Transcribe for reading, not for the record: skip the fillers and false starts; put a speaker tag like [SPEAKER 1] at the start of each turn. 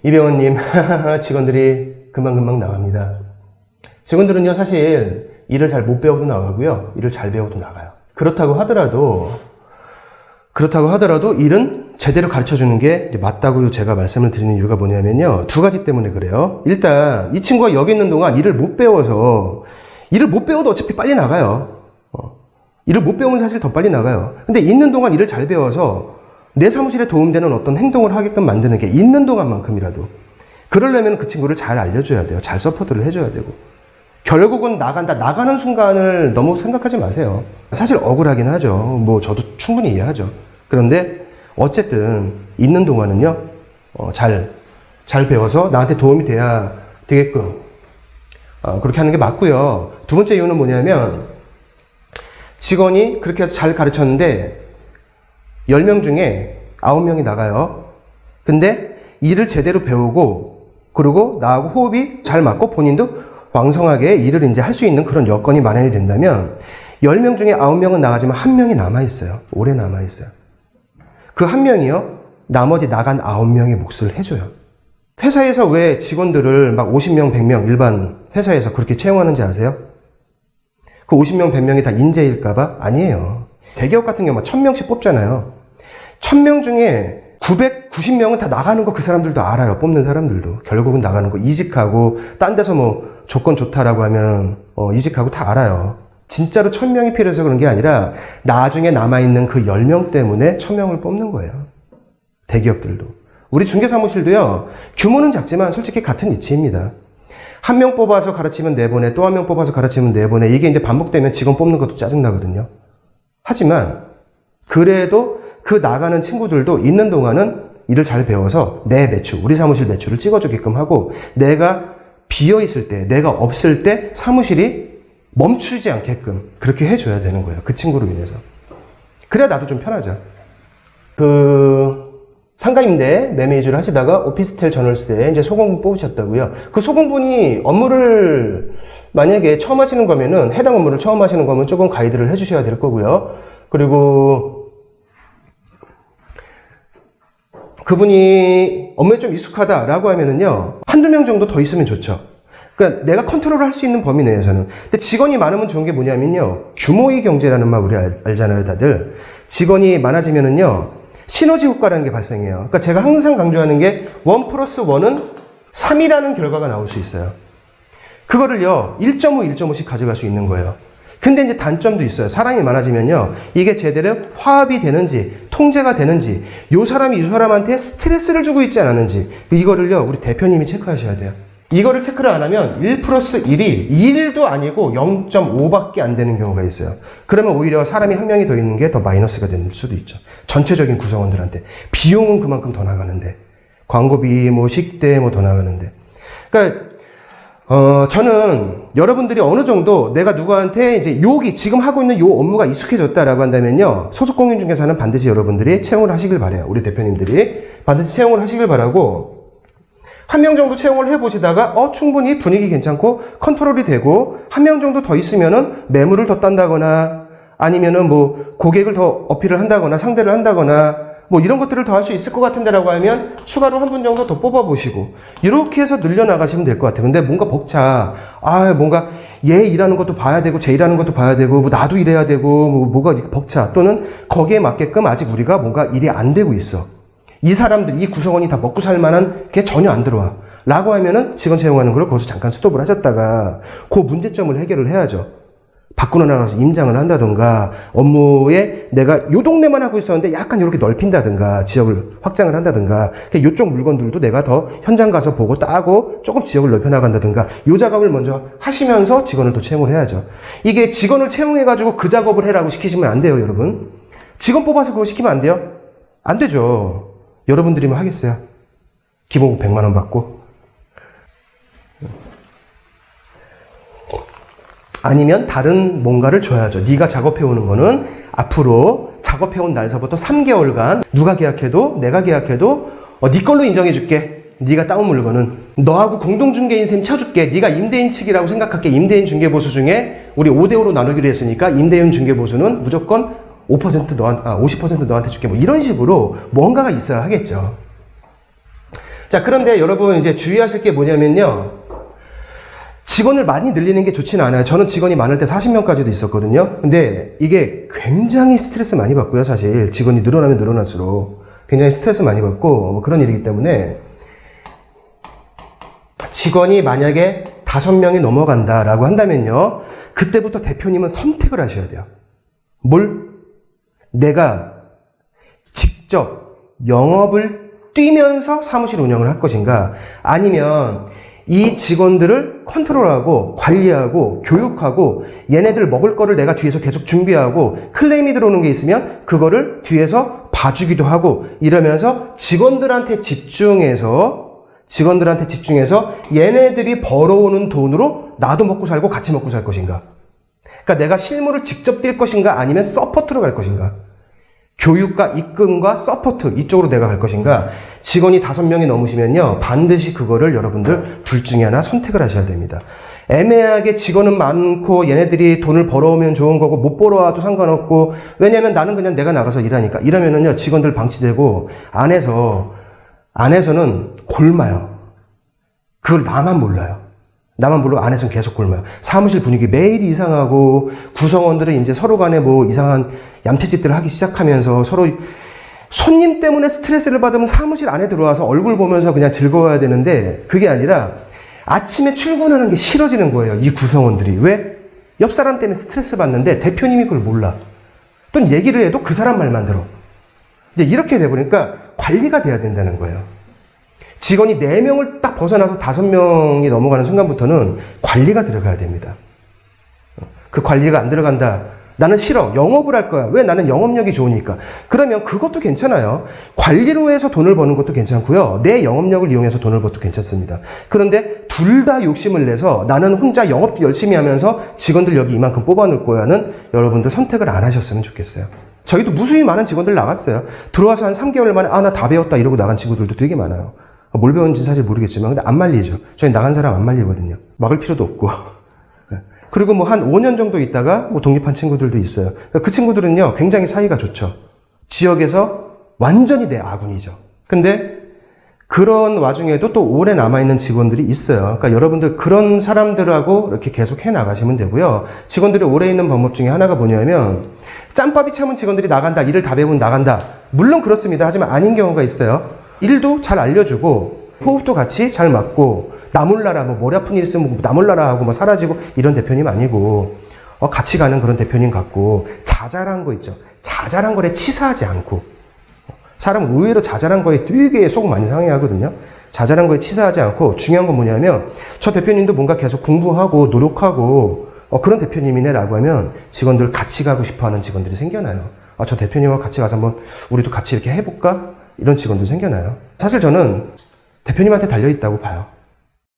[SPEAKER 1] 이병헌님, 직원들이 금방금방 나갑니다. 직원들은요, 사실 일을 잘 못 배워도 나가고요, 일을 잘 배워도 나가요. 그렇다고 하더라도 일은 제대로 가르쳐 주는 게 맞다고 제가 말씀을 드리는 이유가 뭐냐면요, 두 가지 때문에 그래요. 일단 이 친구가 여기 있는 동안 일을 못 배워도 어차피 빨리 나가요. 일을 못 배우면 사실 더 빨리 나가요. 근데 있는 동안 일을 잘 배워서 내 사무실에 도움되는 어떤 행동을 하게끔 만드는 게 있는 동안만큼이라도, 그러려면 그 친구를 잘 알려줘야 돼요. 잘 서포트를 해줘야 되고, 결국은 나가는 순간을 너무 생각하지 마세요. 사실 억울하긴 하죠. 뭐 저도 충분히 이해하죠. 그런데 어쨌든 있는 동안은요, 잘 배워서 나한테 도움이 돼야 되게끔 그렇게 하는 게 맞고요. 두 번째 이유는 뭐냐면, 직원이 그렇게 해서 잘 가르쳤는데 10명 중에 9명이 나가요. 근데 일을 제대로 배우고, 그리고 나하고 호흡이 잘 맞고 본인도 왕성하게 일을 이제 할 수 있는 그런 여건이 마련이 된다면 10명 중에 9명은 나가지만 1명이 남아있어요. 오래 남아있어요. 그 1명이요, 나머지 나간 9명의 몫을 해줘요. 회사에서 왜 직원들을 막 50명, 100명 일반 회사에서 그렇게 채용하는지 아세요? 그 50명, 100명이 다 인재일까봐? 아니에요. 대기업 같은 경우 1000명씩 뽑잖아요. 1000명 중에 990명은 다 나가는 거 그 사람들도 알아요. 뽑는 사람들도. 결국은 나가는 거, 이직하고 딴 데서 뭐 조건 좋다라고 하면 이직하고 다 알아요. 진짜로 1000명이 필요해서 그런 게 아니라 나중에 남아있는 그 10명 때문에 1000명을 뽑는 거예요. 대기업들도. 우리 중개사무실도요, 규모는 작지만 솔직히 같은 이치입니다. 한 명 뽑아서 가르치면 내보내, 또 한 명 뽑아서 가르치면 내보내. 이게 이제 반복되면 직원 뽑는 것도 짜증나거든요. 하지만 그래도 그 나가는 친구들도 있는 동안은 일을 잘 배워서 내 매출, 우리 사무실 매출을 찍어주게끔 하고, 내가 비어있을 때, 내가 없을 때 사무실이 멈추지 않게끔 그렇게 해줘야 되는 거예요. 그 친구로 인해서. 그래야 나도 좀 편하죠. 상가임대 매매 위주로 하시다가 오피스텔 전월세 이제 소공분 뽑으셨다고요. 그 소공분이 업무를 만약에 처음 하시는 거면은, 해당 업무를 처음 하시는 거면 조금 가이드를 해주셔야 될 거고요. 그리고 그분이 업무에 좀 익숙하다라고 하면은요, 한두 명 정도 더 있으면 좋죠. 그러니까 내가 컨트롤을 할 수 있는 범위 내에서는. 근데 직원이 많으면 좋은 게 뭐냐면요, 규모의 경제라는 말 우리 알잖아요, 다들. 직원이 많아지면은요, 시너지 효과라는 게 발생해요. 그러니까 제가 항상 강조하는 게 1+1은 3이라는 결과가 나올 수 있어요. 그거를요, 1.5, 1.5씩 가져갈 수 있는 거예요. 근데 이제 단점도 있어요. 사람이 많아지면요, 이게 제대로 화합이 되는지, 통제가 되는지, 요 사람이 이 사람한테 스트레스를 주고 있지 않았는지, 이거를요, 우리 대표님이 체크하셔야 돼요. 이거를 체크를 안 하면 1+1이 1도 아니고 0.5밖에 안 되는 경우가 있어요. 그러면 오히려 사람이 한 명이 더 있는 게 더 마이너스가 될 수도 있죠. 전체적인 구성원들한테. 비용은 그만큼 더 나가는데, 광고비, 뭐 식대 뭐 더 나가는데. 그러니까 저는 여러분들이 어느 정도 내가 누구한테 이제 지금 하고 있는 요 업무가 익숙해졌다라고 한다면요, 소속 공인중개사는 반드시 여러분들이 채용을 하시길 바래요. 우리 대표님들이 반드시 채용을 하시길 바라고, 한 명 정도 채용을 해보시다가 충분히 분위기 괜찮고 컨트롤이 되고, 한 명 정도 더 있으면은 매물을 더 딴다거나, 아니면은 뭐 고객을 더 어필을 한다거나 상대를 한다거나, 뭐 이런 것들을 더 할 수 있을 것 같은데라고 하면 추가로 한 분 정도 더 뽑아보시고, 이렇게 해서 늘려나가시면 될 것 같아요. 근데 뭔가 뭔가 얘 일하는 것도 봐야 되고 쟤 일하는 것도 봐야 되고, 뭐 나도 일해야 되고, 뭐가 벅차. 또는 거기에 맞게끔 아직 우리가 뭔가 일이 안 되고 있어. 이 사람들, 이 구성원이 다 먹고 살 만한 게 전혀 안 들어와. 라고 하면은 직원 채용하는 걸 거기서 잠깐 스톱을 하셨다가 그 문제점을 해결을 해야죠. 밖으로 나가서 임장을 한다든가, 업무에 내가 요 동네만 하고 있었는데 약간 이렇게 넓힌다든가, 지역을 확장을 한다든가, 요쪽 물건들도 내가 더 현장 가서 보고 따고 조금 지역을 넓혀나간다든가, 요 작업을 먼저 하시면서 직원을 또 채용을 해야죠. 이게 직원을 채용해가지고 그 작업을 해라고 시키시면 안 돼요, 여러분. 직원 뽑아서 그거 시키면 안 돼요? 안 되죠. 여러분들이면 하겠어요? 기본급 100만 원 받고? 아니면 다른 뭔가를 줘야죠. 네가 작업해오는 거는 앞으로 작업해온 날서부터 3개월간 누가 계약해도 내가 계약해도 네 걸로 인정해줄게. 네가 따온 물건은 너하고 공동중개인 셈 쳐줄게. 네가 임대인 측이라고 생각할게. 임대인 중개보수 중에 우리 5대5로 나누기로 했으니까 임대인 중개보수는 무조건 50% 너한테 줄게. 뭐 이런 식으로 뭔가가 있어야 하겠죠. 자, 그런데 여러분 이제 주의하실 게 뭐냐면요. 직원을 많이 늘리는 게 좋지는 않아요. 저는 직원이 많을 때 40명까지도 있었거든요. 근데 이게 굉장히 스트레스 많이 받고요, 사실. 직원이 늘어나면 늘어날수록 굉장히 스트레스 많이 받고 뭐 그런 일이기 때문에 직원이 만약에 5명이 넘어간다라고 한다면요. 그때부터 대표님은 선택을 하셔야 돼요. 뭘? 내가 직접 영업을 뛰면서 사무실 운영을 할 것인가? 아니면 이 직원들을 컨트롤하고 관리하고 교육하고 얘네들 먹을 거를 내가 뒤에서 계속 준비하고 클레임이 들어오는 게 있으면 그거를 뒤에서 봐주기도 하고 이러면서 직원들한테 집중해서 얘네들이 벌어오는 돈으로 나도 먹고 살고 같이 먹고 살 것인가? 그러니까 내가 실무를 직접 뛸 것인가 아니면 서포트로 갈 것인가? 교육과 입금과 서포트 이쪽으로 내가 갈 것인가? 직원이 5명이 넘으시면요 반드시 그거를 여러분들 둘 중에 하나 선택을 하셔야 됩니다. 애매하게 직원은 많고 얘네들이 돈을 벌어오면 좋은 거고 못 벌어와도 상관없고 왜냐면 나는 그냥 내가 나가서 일하니까 이러면은요 직원들 방치되고 안에서는 골마요. 그걸 나만 몰라요. 나만 모르고 안에서는 계속 굶어요. 사무실 분위기 매일 이상하고 구성원들은 이제 서로 간에 뭐 이상한 얌체짓들을 하기 시작하면서 서로 손님 때문에 스트레스를 받으면 사무실 안에 들어와서 얼굴 보면서 그냥 즐거워야 되는데 그게 아니라 아침에 출근하는 게 싫어지는 거예요. 이 구성원들이. 왜? 옆 사람 때문에 스트레스 받는데 대표님이 그걸 몰라. 또 얘기를 해도 그 사람 말만 들어. 이제 이렇게 돼버리니까 관리가 돼야 된다는 거예요. 직원이 4명을 딱 벗어나서 5명이 넘어가는 순간부터는 관리가 들어가야 됩니다. 그 관리가 안 들어간다. 나는 싫어. 영업을 할 거야. 왜? 나는 영업력이 좋으니까. 그러면 그것도 괜찮아요. 관리로 해서 돈을 버는 것도 괜찮고요. 내 영업력을 이용해서 돈을 벌도 괜찮습니다. 그런데 둘 다 욕심을 내서 나는 혼자 영업도 열심히 하면서 직원들 여기 이만큼 뽑아놓을 거야는 여러분들 선택을 안 하셨으면 좋겠어요. 저희도 무수히 많은 직원들 나갔어요. 들어와서 한 3개월 만에 나 다 배웠다 이러고 나간 친구들도 되게 많아요. 뭘 배웠는지 사실 모르겠지만 근데 안 말리죠. 저희 나간 사람 안 말리거든요. 막을 필요도 없고. 그리고 뭐 한 5년 정도 있다가 뭐 독립한 친구들도 있어요. 그 친구들은요 굉장히 사이가 좋죠. 지역에서 완전히 내 아군이죠. 근데 그런 와중에도 또 오래 남아있는 직원들이 있어요. 그러니까 여러분들 그런 사람들하고 이렇게 계속 해 나가시면 되고요. 직원들이 오래 있는 방법 중에 하나가 뭐냐면 짬밥이 참은 직원들이 나간다. 일을 다 배우면 나간다. 물론 그렇습니다. 하지만 아닌 경우가 있어요. 일도 잘 알려주고 호흡도 같이 잘 맞고 나 몰라라 뭐 머리 아픈 일 있으면 나 몰라라 하고 뭐 사라지고 이런 대표님 아니고 같이 가는 그런 대표님 같고 자잘한 거 있죠. 자잘한 거에 치사하지 않고 사람은 의외로 자잘한 거에 되게 속 많이 상해하거든요. 자잘한 거에 치사하지 않고 중요한 건 뭐냐면 저 대표님도 뭔가 계속 공부하고 노력하고 그런 대표님이네 라고 하면 직원들 같이 가고 싶어하는 직원들이 생겨나요. 저 대표님하고 같이 가서 한번 우리도 같이 이렇게 해볼까? 이런 직원들 생겨나요. 사실 저는 대표님한테 달려있다고 봐요.